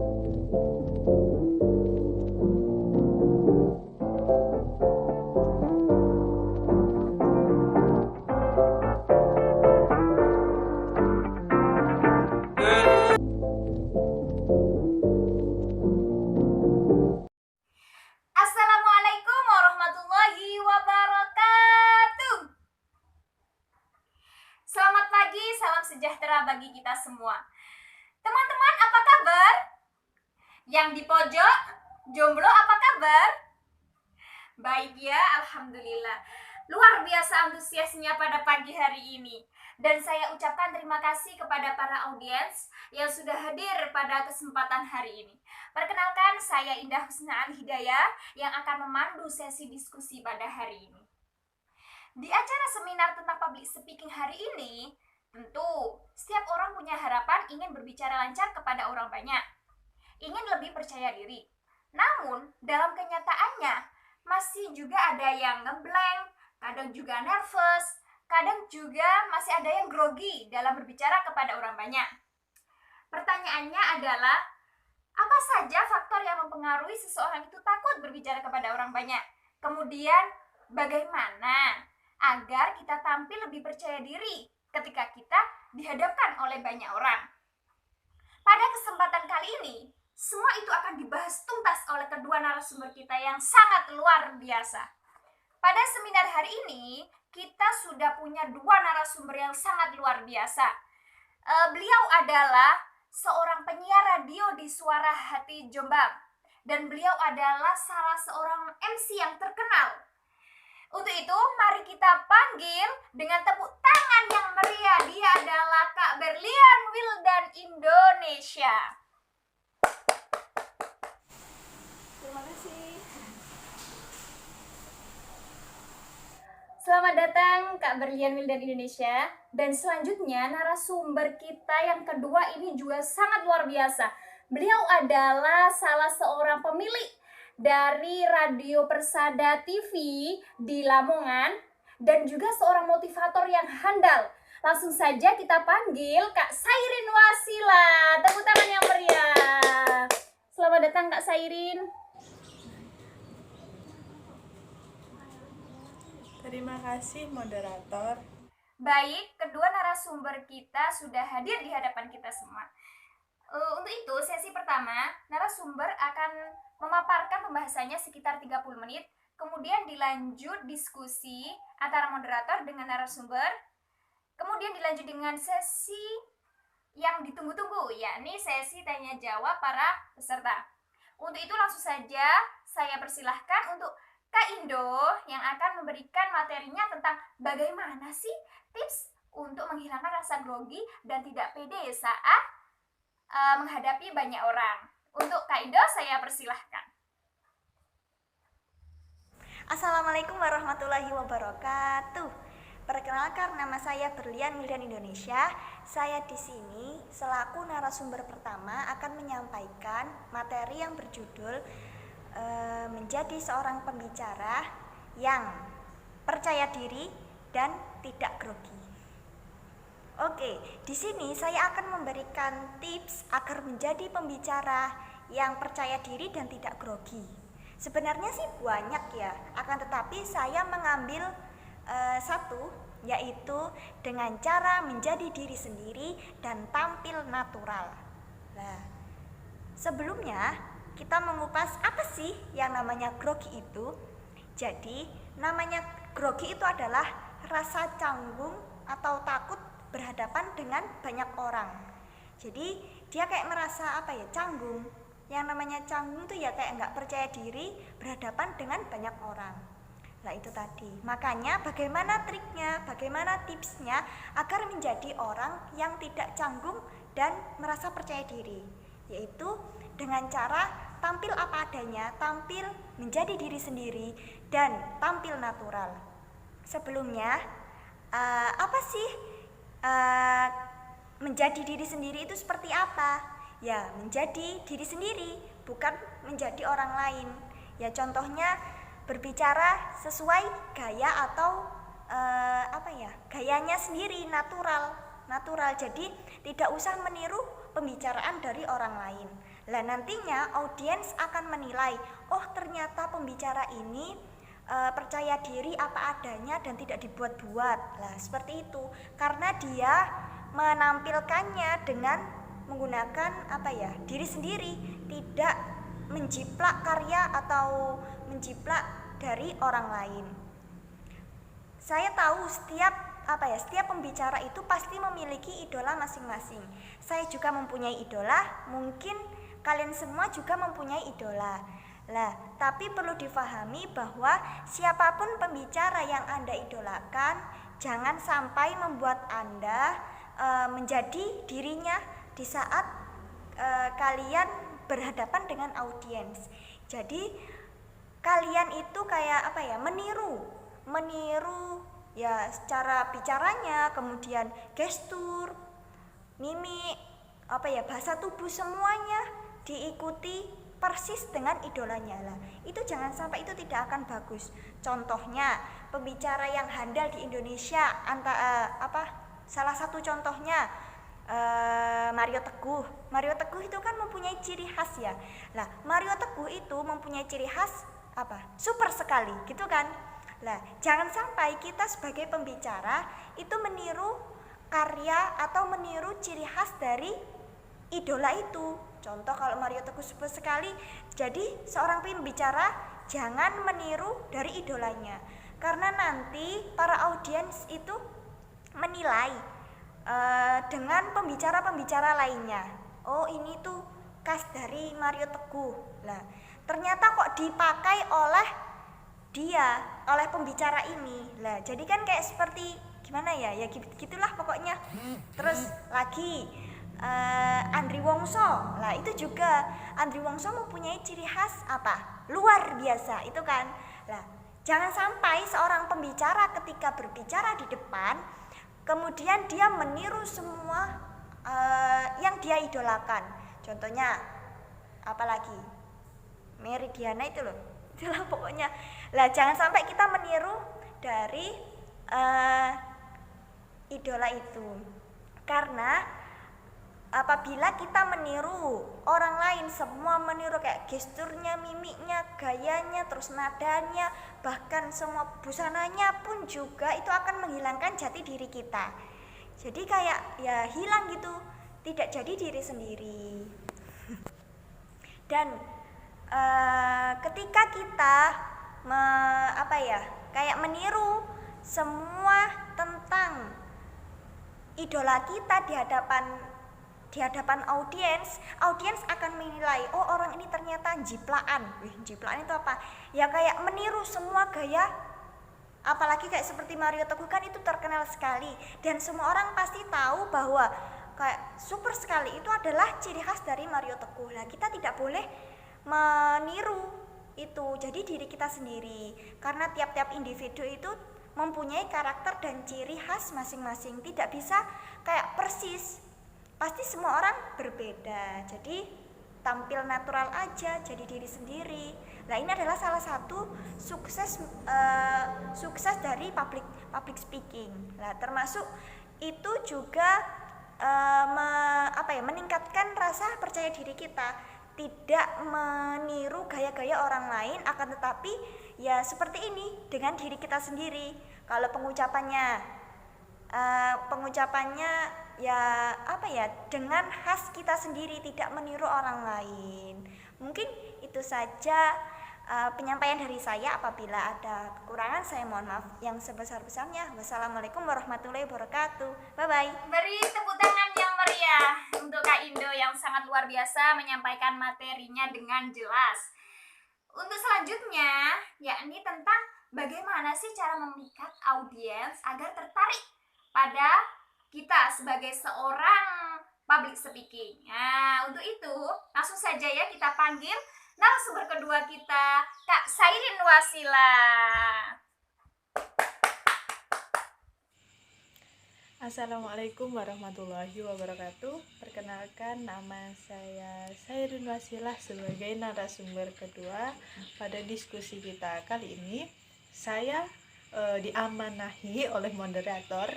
Assalamualaikum warahmatullahi wabarakatuh. Selamat pagi, salam sejahtera bagi kita semua. Teman-teman, apa kabar? Yang di pojok, jomblo apa kabar? Baik ya, alhamdulillah. Luar biasa antusiasnya pada pagi hari ini. Dan saya ucapkan terima kasih kepada para audiens yang sudah hadir pada kesempatan hari ini. Perkenalkan, saya Indah Husna Al-Hidayah yang akan memandu sesi diskusi pada hari ini. Di acara seminar tentang public speaking hari ini, tentu setiap orang punya harapan ingin berbicara lancar kepada orang banyak, ingin lebih percaya diri. Namun, dalam kenyataannya, masih juga ada yang ngeblank, kadang juga nervous, kadang juga masih ada yang grogi dalam berbicara kepada orang banyak. Pertanyaannya adalah, apa saja faktor yang mempengaruhi seseorang itu takut berbicara kepada orang banyak? Kemudian, bagaimana agar kita tampil lebih percaya diri ketika kita dihadapkan oleh banyak orang? Pada kesempatan kali ini, semua itu akan dibahas tuntas oleh kedua narasumber kita yang sangat luar biasa. Pada seminar hari ini, kita sudah punya dua narasumber yang sangat luar biasa. Beliau adalah seorang penyiar radio di Suara Hati Jombang, dan beliau adalah salah seorang MC yang terkenal. Untuk itu, mari kita panggil dengan tepuk tangan yang meriah. Dia adalah Kak Berlian Wildan Indonesia. Terima kasih. Selamat datang Kak Berlian Wildan Indonesia. Dan selanjutnya narasumber kita yang kedua ini juga sangat luar biasa. Beliau adalah salah seorang pemilik dari Radio Persada TV di Lamongan dan juga seorang motivator yang handal. Langsung saja kita panggil Kak Sairin Wasila. Tepuk tangan yang meriah. Selamat datang Kak Sairin. Terima kasih moderator. Baik, kedua narasumber kita sudah hadir di hadapan kita semua. Untuk itu, sesi pertama, narasumber akan memaparkan pembahasannya sekitar 30 menit. Kemudian dilanjut diskusi antara moderator dengan narasumber. Kemudian dilanjut dengan sesi yang ditunggu-tunggu, yakni sesi tanya jawab para peserta. Untuk itu langsung saja saya persilahkan untuk Kak Indo yang akan memberikan materinya tentang bagaimana sih tips untuk menghilangkan rasa grogi dan tidak pede saat menghadapi banyak orang. Untuk Kak Indo saya persilahkan. Assalamualaikum warahmatullahi wabarakatuh. Perkenalkan, nama saya Berlian Wildan Indonesia. Saya di sini selaku narasumber pertama akan menyampaikan materi yang berjudul menjadi seorang pembicara yang percaya diri dan tidak grogi. Oke, di sini saya akan memberikan tips agar menjadi pembicara yang percaya diri dan tidak grogi. Sebenarnya sih banyak ya, akan tetapi saya mengambil satu, yaitu dengan cara menjadi diri sendiri dan tampil natural. Nah, sebelumnya kita mengupas apa sih yang namanya grogi itu. Jadi, namanya grogi itu adalah rasa canggung atau takut berhadapan dengan banyak orang. Jadi, dia kayak ngerasa canggung. Yang namanya canggung itu ya kayak nggak percaya diri berhadapan dengan banyak orang. Nah, itu tadi. Makanya bagaimana triknya, bagaimana tipsnya agar menjadi orang yang tidak canggung dan merasa percaya diri, yaitu dengan cara tampil apa adanya, tampil menjadi diri sendiri, dan tampil natural. Sebelumnya, apa sih menjadi diri sendiri itu seperti apa? Ya, menjadi diri sendiri, bukan menjadi orang lain. Ya, contohnya berbicara sesuai gaya atau gayanya sendiri, natural. Jadi tidak usah meniru pembicaraan dari orang lain. Lah nantinya audiens akan menilai, oh ternyata pembicara ini percaya diri apa adanya dan tidak dibuat-buat. Lah seperti itu, karena dia menampilkannya dengan menggunakan diri sendiri, tidak menjiplak karya atau menjiplak dari orang lain. Saya tahu setiap pembicara itu pasti memiliki idola masing-masing. Saya juga mempunyai idola, mungkin kalian semua juga mempunyai idola. Lah, tapi perlu difahami bahwa siapapun pembicara yang Anda idolakan, jangan sampai membuat Anda menjadi dirinya di saat kalian berhadapan dengan audiens. Jadi kalian itu kayak meniru ya secara bicaranya, kemudian gestur, mimik, bahasa tubuh, semuanya diikuti persis dengan idolanya. Lah, itu jangan sampai, itu tidak akan bagus. Contohnya, pembicara yang handal di Indonesia salah satu contohnya Mario Teguh. Mario Teguh itu kan mempunyai ciri khas ya. Lah, Mario Teguh itu mempunyai ciri khas super sekali, gitu kan. Lah, jangan sampai kita sebagai pembicara itu meniru karya atau meniru ciri khas dari idola itu. Contoh, kalau Mario Teguh super sekali, jadi seorang pembicara jangan meniru dari idolanya, karena nanti para audiens itu menilai dengan pembicara-pembicara lainnya. Oh, ini tuh khas dari Mario Teguh. Lah, ternyata kok dipakai oleh pembicara ini. Lah, jadi kan kayak seperti gimana ya? Ya gitulah pokoknya. Terus lagi Andri Wongso. Lah, itu juga Andri Wongso mempunyai ciri khas luar biasa, itu kan. Lah, jangan sampai seorang pembicara ketika berbicara di depan kemudian dia meniru semua yang dia idolakan. Contohnya apalagi Meridiana itu loh. Itulah pokoknya. Lah, jangan sampai kita meniru dari idola itu. Karena apabila kita meniru orang lain, semua meniru kayak gesturnya, mimiknya, gayanya, terus nadanya, bahkan semua busananya pun juga, itu akan menghilangkan jati diri kita. Jadi kayak ya hilang gitu, tidak jadi diri sendiri. Dan ketika kita kayak meniru semua tentang idola kita di hadapan audiens akan menilai, oh orang ini ternyata jiplaan. Jiplaan itu apa? Ya kayak meniru semua gaya, apalagi kayak seperti Mario Teguh kan itu terkenal sekali dan semua orang pasti tahu bahwa kayak super sekali itu adalah ciri khas dari Mario Teguh. Nah, kita tidak boleh meniru itu, jadi diri kita sendiri, karena tiap-tiap individu itu mempunyai karakter dan ciri khas masing-masing, tidak bisa kayak persis. Pasti semua orang berbeda, jadi tampil natural aja, jadi diri sendiri. Nah, ini adalah salah satu sukses dari public speaking. Nah, termasuk itu juga meningkatkan rasa percaya diri kita, tidak meniru gaya-gaya orang lain, akan tetapi ya seperti ini dengan diri kita sendiri. Kalau pengucapannya ya dengan khas kita sendiri, tidak meniru orang lain. Mungkin itu saja penyampaian dari saya. Apabila ada kekurangan, saya mohon maaf yang sebesar-besarnya. Wassalamualaikum warahmatullahi wabarakatuh. Bye bye. Beri tepuk tangan yang meriah untuk Kak Indo yang sangat luar biasa menyampaikan materinya dengan jelas. Untuk selanjutnya, yakni tentang bagaimana sih cara memikat audiens agar tertarik pada kita sebagai seorang public speaking. Nah, untuk itu langsung saja ya kita panggil narasumber kedua kita, Kak Sairin Wasila. Assalamualaikum warahmatullahi wabarakatuh. Perkenalkan, nama saya Sairin Wasilah sebagai narasumber kedua pada diskusi kita kali ini. Saya diamanahi oleh moderator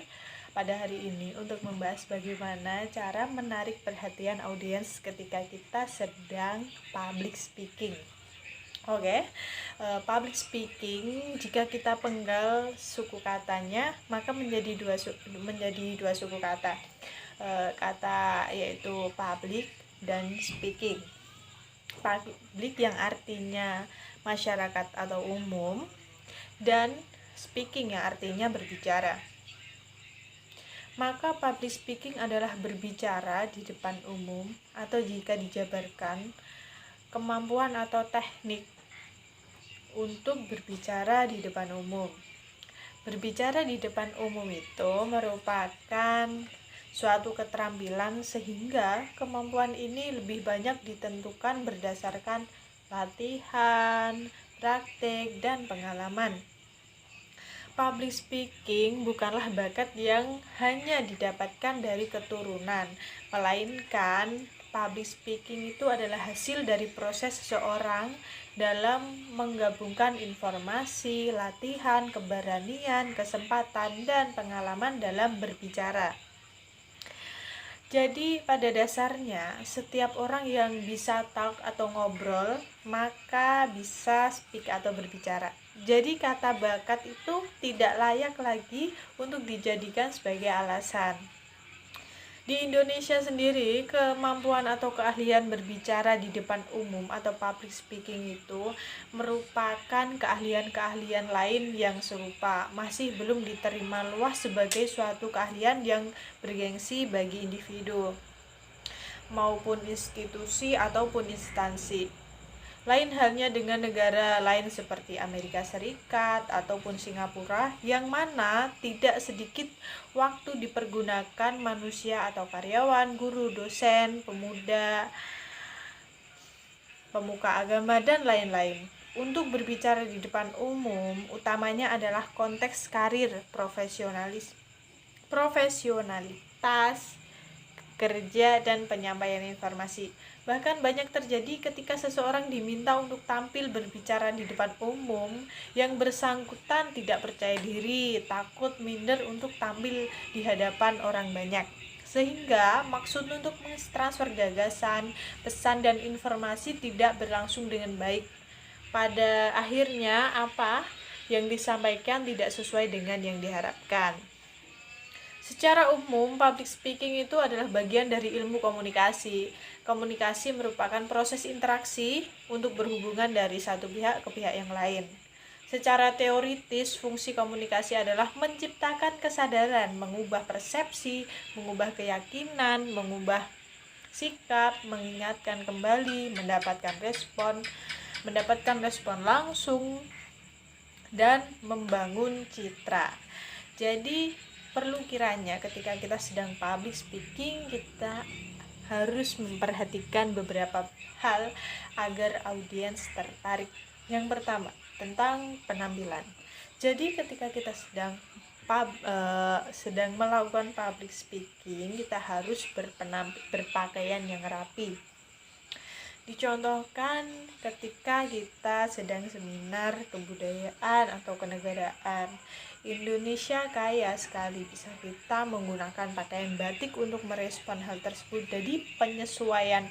pada hari ini untuk membahas bagaimana cara menarik perhatian audiens ketika kita sedang public speaking. Oke, public speaking jika kita penggal suku katanya maka menjadi dua suku kata, kata yaitu public dan speaking. Public yang artinya masyarakat atau umum, dan speaking yang artinya berbicara. Maka public speaking adalah berbicara di depan umum, atau jika dijabarkan, kemampuan atau teknik untuk berbicara di depan umum. Berbicara di depan umum itu merupakan suatu keterampilan sehingga kemampuan ini lebih banyak ditentukan berdasarkan latihan, praktik, dan pengalaman. Public speaking bukanlah bakat yang hanya didapatkan dari keturunan, melainkan public speaking itu adalah hasil dari proses seseorang dalam menggabungkan informasi, latihan, keberanian, kesempatan, dan pengalaman dalam berbicara. Jadi pada dasarnya setiap orang yang bisa talk atau ngobrol maka bisa speak atau berbicara. Jadi kata bakat itu tidak layak lagi untuk dijadikan sebagai alasan. Di Indonesia sendiri, kemampuan atau keahlian berbicara di depan umum atau public speaking itu merupakan keahlian-keahlian lain yang serupa, masih belum diterima luas sebagai suatu keahlian yang bergengsi bagi individu maupun institusi ataupun instansi. Lain halnya dengan negara lain seperti Amerika Serikat ataupun Singapura, yang mana tidak sedikit waktu dipergunakan manusia atau karyawan, guru, dosen, pemuda, pemuka agama, dan lain-lain untuk berbicara di depan umum. Utamanya adalah konteks karir, profesionalitas, kerja, dan penyampaian informasi. Bahkan banyak terjadi ketika seseorang diminta untuk tampil berbicara di depan umum, yang bersangkutan tidak percaya diri, takut, minder untuk tampil di hadapan orang banyak. Sehingga maksud untuk mentransfer gagasan, pesan, dan informasi tidak berlangsung dengan baik. Pada akhirnya apa yang disampaikan tidak sesuai dengan yang diharapkan. Secara umum, public speaking itu adalah bagian dari ilmu komunikasi. Komunikasi merupakan proses interaksi untuk berhubungan dari satu pihak ke pihak yang lain. Secara teoritis, fungsi komunikasi adalah menciptakan kesadaran, mengubah persepsi, mengubah keyakinan, mengubah sikap, mengingatkan kembali, mendapatkan respon langsung, dan membangun citra. Jadi perlu kiranya ketika kita sedang public speaking, kita harus memperhatikan beberapa hal agar audiens tertarik. Yang pertama, tentang penampilan. Jadi ketika kita sedang melakukan public speaking, kita harus berpakaian yang rapi. Dicontohkan ketika kita sedang seminar kebudayaan atau kenegaraan. Indonesia kaya sekali, bisa kita menggunakan pakaian batik untuk merespon hal tersebut. Jadi penyesuaian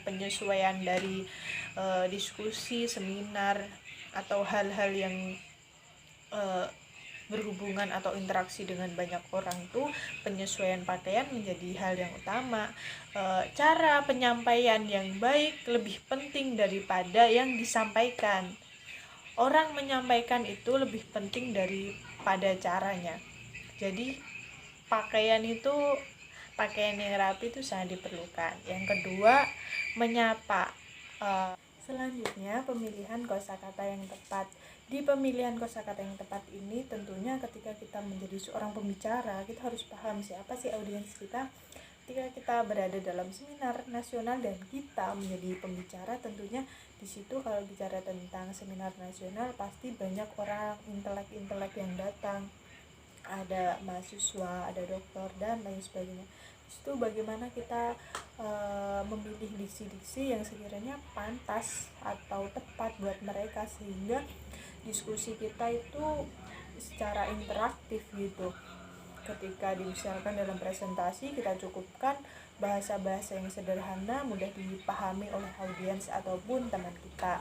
dari diskusi, seminar, atau hal-hal yang berhubungan atau interaksi dengan banyak orang tuh, penyesuaian pakaian menjadi hal yang utama. Cara penyampaian yang baik lebih penting daripada yang disampaikan. Orang menyampaikan itu lebih penting daripada caranya. Jadi pakaian yang rapi itu sangat diperlukan. Yang kedua, menyapa. Selanjutnya, pemilihan kosakata yang tepat. Di pemilihan kosakata yang tepat ini tentunya ketika kita menjadi seorang pembicara, kita harus paham siapa sih audiens kita. Ketika kita berada dalam seminar nasional dan kita menjadi pembicara, tentunya di situ kalau bicara tentang seminar nasional pasti banyak orang intelek yang datang. Ada mahasiswa, ada dokter, dan lain sebagainya. Itu bagaimana kita memilih diksi-diksi yang sekiranya pantas atau tepat buat mereka, sehingga diskusi kita itu secara interaktif gitu. Ketika misalkan dalam presentasi kita cukupkan bahasa-bahasa yang sederhana, mudah dipahami oleh audiens ataupun teman kita.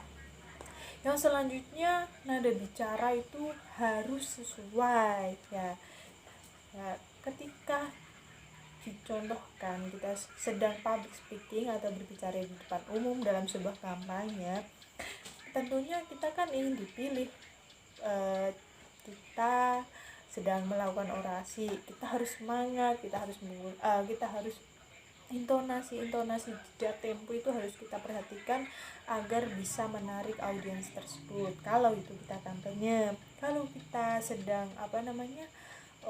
Yang selanjutnya, nada bicara itu harus sesuai ya. Ketika dicontohkan kita sedang public speaking atau berbicara di depan umum dalam sebuah kampanye, tentunya kita kan ingin dipilih. Kita sedang melakukan orasi, kita harus semangat, kita harus intonasi jeda tempo itu harus kita perhatikan agar bisa menarik audiens tersebut. Kalau itu kita kampanye, kalau kita sedang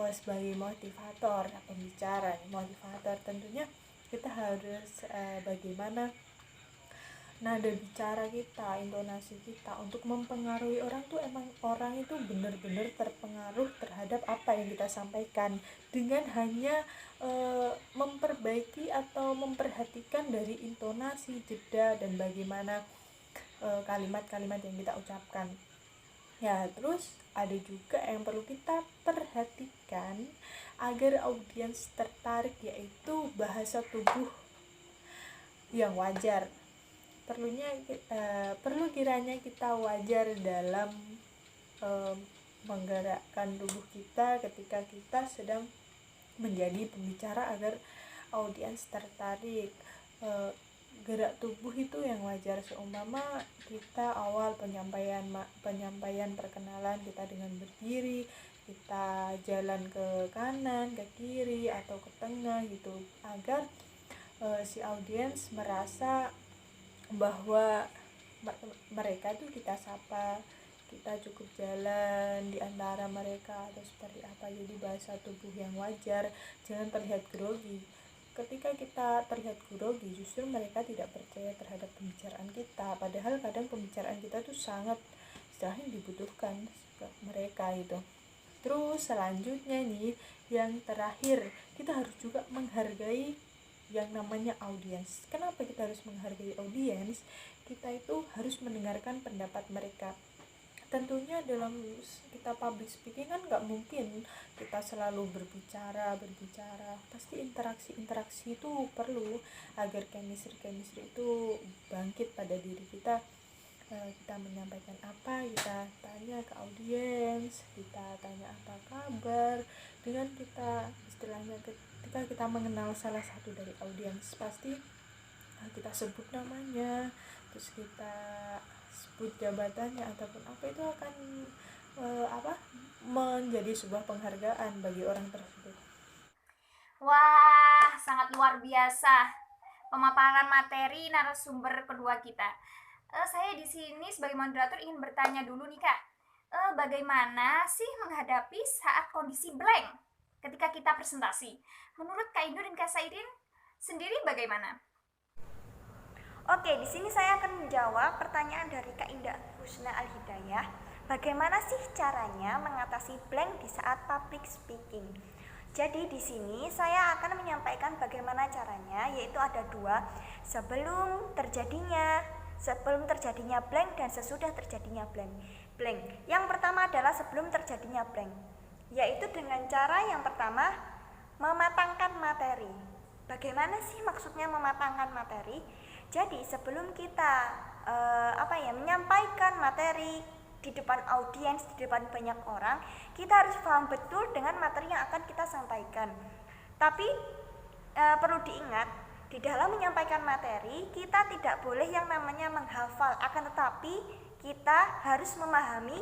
sebagai motivator, pembicara, motivator, tentunya kita harus bagaimana nada bicara kita, intonasi kita untuk mempengaruhi orang tuh, emang orang itu benar-benar terpengaruh terhadap apa yang kita sampaikan dengan hanya memperbaiki atau memperhatikan dari intonasi, jeda, dan bagaimana kalimat-kalimat yang kita ucapkan. Ya, terus ada juga yang perlu kita perhatikan agar audiens tertarik, yaitu bahasa tubuh yang wajar. Perlu kiranya kita wajar dalam menggerakkan tubuh kita ketika kita sedang menjadi pembicara agar audiens tertarik. Gerak tubuh itu yang wajar, seumpama kita awal penyampaian perkenalan kita dengan berdiri, kita jalan ke kanan, ke kiri, atau ke tengah gitu, agar si audiens merasa bahwa mereka tuh kita sapa, kita cukup jalan di antara mereka atau seperti apa. Jadi bahasa tubuh yang wajar, jangan terlihat grogi. Ketika kita terlihat grogi, justru mereka tidak percaya terhadap pembicaraan kita, padahal kadang pembicaraan kita tuh sangat dibutuhkan mereka itu. Terus selanjutnya nih, yang terakhir, kita harus juga menghargai yang namanya audiens. Kenapa kita harus menghargai audiens? Kita itu harus mendengarkan pendapat mereka. Tentunya dalam kita public speaking kan nggak mungkin kita selalu berbicara, pasti interaksi itu perlu agar chemistry itu bangkit pada diri kita. Kita menyampaikan apa, kita tanya ke audiens, kita tanya apa kabar, dengan kita istilahnya ketika kita mengenal salah satu dari audiens, pasti kita sebut namanya, terus kita sebut jabatannya ataupun apa, itu akan menjadi sebuah penghargaan bagi orang tersebut. Wah, sangat luar biasa pemaparan materi narasumber kedua kita. Saya di sini sebagai moderator ingin bertanya dulu nih Kak, bagaimana sih menghadapi saat kondisi blank ketika kita presentasi? Menurut Kak Indu dan Kak Sairin sendiri bagaimana? Oke, di sini saya akan menjawab pertanyaan dari Kak Indah Husna Al-Hidayah. Bagaimana sih caranya mengatasi blank di saat public speaking? Jadi di sini saya akan menyampaikan bagaimana caranya, yaitu ada dua, sebelum terjadinya blank dan sesudah terjadinya blank. Yang pertama adalah sebelum terjadinya blank, yaitu dengan cara yang pertama, mematangkan materi. Bagaimana sih maksudnya mematangkan materi? Jadi sebelum kita menyampaikan materi di depan audiens, di depan banyak orang, kita harus paham betul dengan materi yang akan kita sampaikan. Tapi perlu diingat, di dalam menyampaikan materi kita tidak boleh yang namanya menghafal, akan tetapi kita harus memahami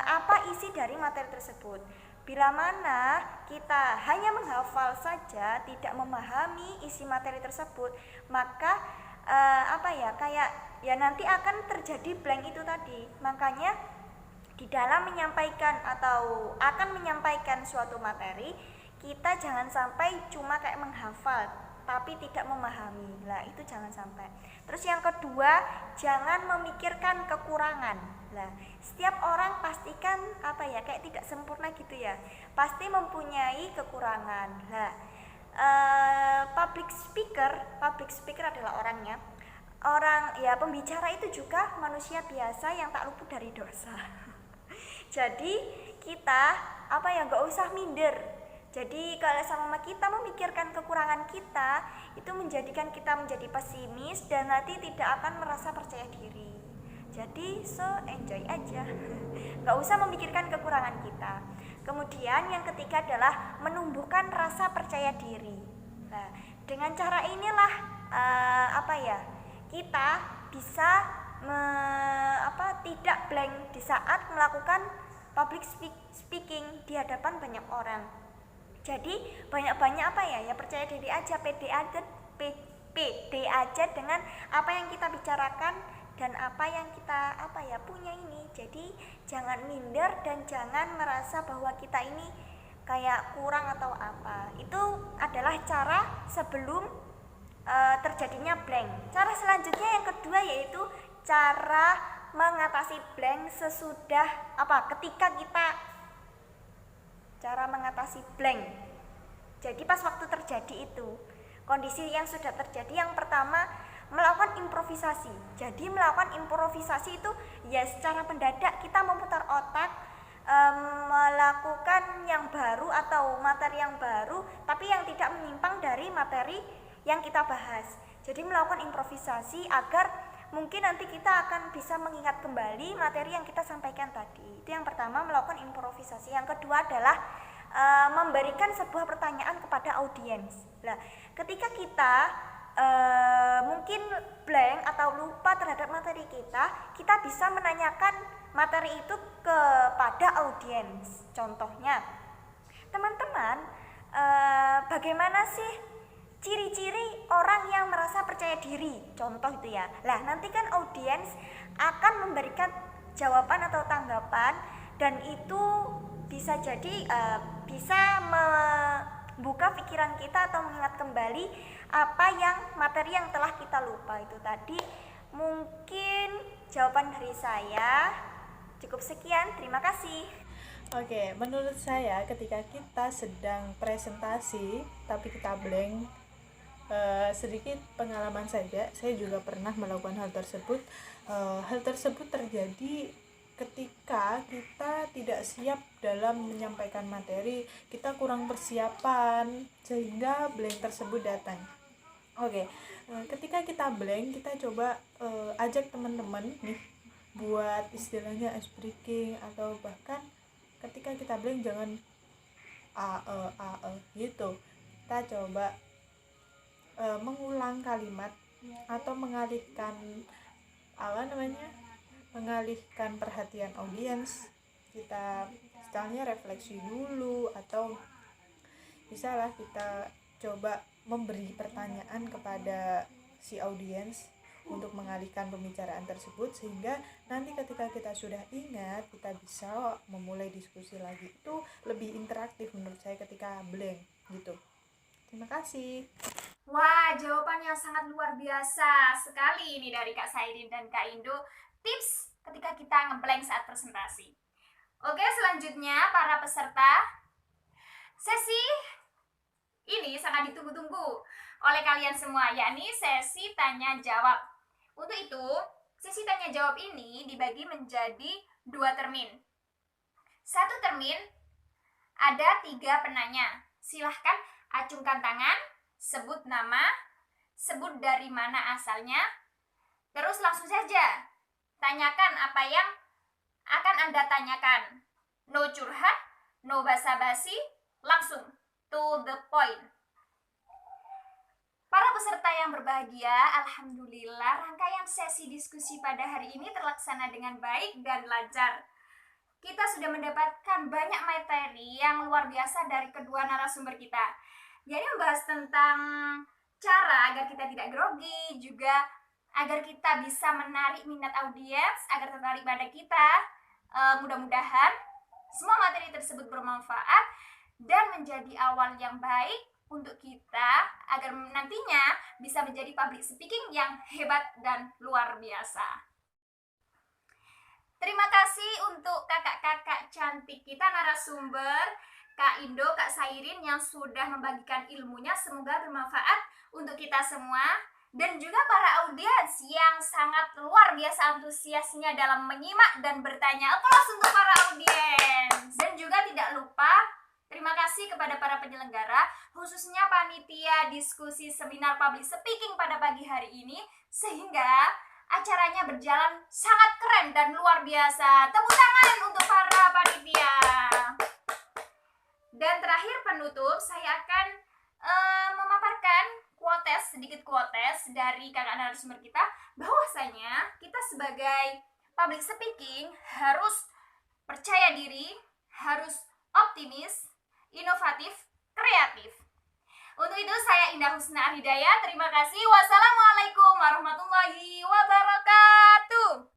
apa isi dari materi tersebut. Bila mana kita hanya menghafal saja, tidak memahami isi materi tersebut, maka nanti akan terjadi blank itu tadi. Makanya di dalam menyampaikan atau akan menyampaikan suatu materi, kita jangan sampai cuma kayak menghafal tapi tidak memahami. Lah, itu jangan sampai. Terus yang kedua, jangan memikirkan kekurangan. Lah, setiap orang pastikan kayak tidak sempurna gitu ya. Pasti mempunyai kekurangan. Lah, public speaker adalah orangnya. Pembicara itu juga manusia biasa yang tak luput dari dosa. Jadi kita nggak usah minder Jadi kalau sama kita memikirkan kekurangan kita, itu menjadikan kita menjadi pesimis dan nanti tidak akan merasa percaya diri. Jadi so enjoy aja, nggak usah memikirkan kekurangan kita. Kemudian yang ketiga adalah menumbuhkan rasa percaya diri. Nah, dengan cara inilah kita bisa tidak blank di saat melakukan public speaking di hadapan banyak orang. Jadi banyak-banyak percaya diri aja, pede aja dengan apa yang kita bicarakan dan apa yang kita punya ini. Jadi jangan minder dan jangan merasa bahwa kita ini kayak kurang atau apa. Itu adalah cara sebelum terjadinya blank. Cara selanjutnya yang kedua yaitu cara mengatasi blank sesudah ketika kita cara mengatasi blank. Jadi pas waktu terjadi itu, kondisi yang sudah terjadi, yang pertama melakukan improvisasi. Jadi melakukan improvisasi itu ya secara mendadak kita memutar otak, melakukan yang baru atau materi yang baru tapi yang tidak menyimpang dari materi yang kita bahas. Jadi melakukan improvisasi agar mungkin nanti kita akan bisa mengingat kembali materi yang kita sampaikan tadi. Itu yang pertama, melakukan improvisasi. Yang kedua adalah memberikan sebuah pertanyaan kepada audiens. Nah, ketika kita mungkin blank atau lupa terhadap materi kita bisa menanyakan materi itu kepada audiens. Contohnya, teman-teman, bagaimana sih ciri-ciri orang yang merasa percaya diri? Contoh itu ya. Nah, nanti kan audiens akan memberikan jawaban atau tanggapan dan itu bisa jadi bisa membuka pikiran kita atau mengingat kembali materi yang telah kita lupa itu tadi. Mungkin jawaban dari saya cukup sekian. Terima kasih. Oke, menurut saya ketika kita sedang presentasi tapi kita blank, sedikit pengalaman saja, saya juga pernah melakukan hal tersebut. Hal tersebut terjadi ketika kita tidak siap dalam menyampaikan materi, kita kurang persiapan sehingga blank tersebut datang. Oke, ketika kita blank, kita coba ajak teman-teman nih buat istilahnya ice breaking, atau bahkan ketika kita blank jangan gitu. Kita coba mengulang kalimat atau mengalihkan perhatian audiens. Kita istilahnya refleksi dulu, atau misalnya kita coba memberi pertanyaan kepada si audiens untuk mengalihkan pembicaraan tersebut, sehingga nanti ketika kita sudah ingat kita bisa memulai diskusi lagi. Itu lebih interaktif menurut saya ketika blank gitu. Terima kasih. Wah, jawaban yang sangat luar biasa sekali ini dari Kak Sairin dan Kak Indo. Tips ketika kita ngeblank saat presentasi. Oke, selanjutnya para peserta, sesi ini sangat ditunggu-tunggu oleh kalian semua, yakni sesi tanya jawab. Untuk itu, sesi tanya jawab ini dibagi menjadi 2 termin. 1 termin ada 3 penanya. Silahkan acungkan tangan, sebut nama, sebut dari mana asalnya, terus langsung saja tanyakan apa yang akan Anda tanyakan. No curhat, no basa-basi, langsung to the point. Para peserta yang berbahagia, alhamdulillah rangkaian sesi diskusi pada hari ini terlaksana dengan baik dan lancar. Kita sudah mendapatkan banyak materi yang luar biasa dari kedua narasumber kita. Jadi membahas tentang cara agar kita tidak grogi, juga agar kita bisa menarik minat audiens, agar tertarik pada kita. Mudah-mudahan semua materi tersebut bermanfaat dan menjadi awal yang baik untuk kita agar nantinya bisa menjadi public speaking yang hebat dan luar biasa. Terima kasih untuk kakak-kakak cantik kita narasumber, Kak Indo, Kak Sairin yang sudah membagikan ilmunya. Semoga bermanfaat untuk kita semua. Dan juga para audiens yang sangat luar biasa antusiasnya dalam menyimak dan bertanya. Aplaus untuk para audiens. Dan juga tidak lupa Terima kasih kepada para penyelenggara, khususnya panitia diskusi seminar public speaking pada pagi hari ini, sehingga acaranya berjalan sangat keren dan luar biasa. Tepuk tangan untuk para panitia. Dan terakhir penutup, saya akan memaparkan sedikit quotes dari kakak narasumber kita, bahwasanya kita sebagai public speaking harus percaya diri, harus optimis, inovatif, kreatif. Untuk itu saya Indah Husna Hidayat. Terima kasih. Wassalamualaikum warahmatullahi wabarakatuh.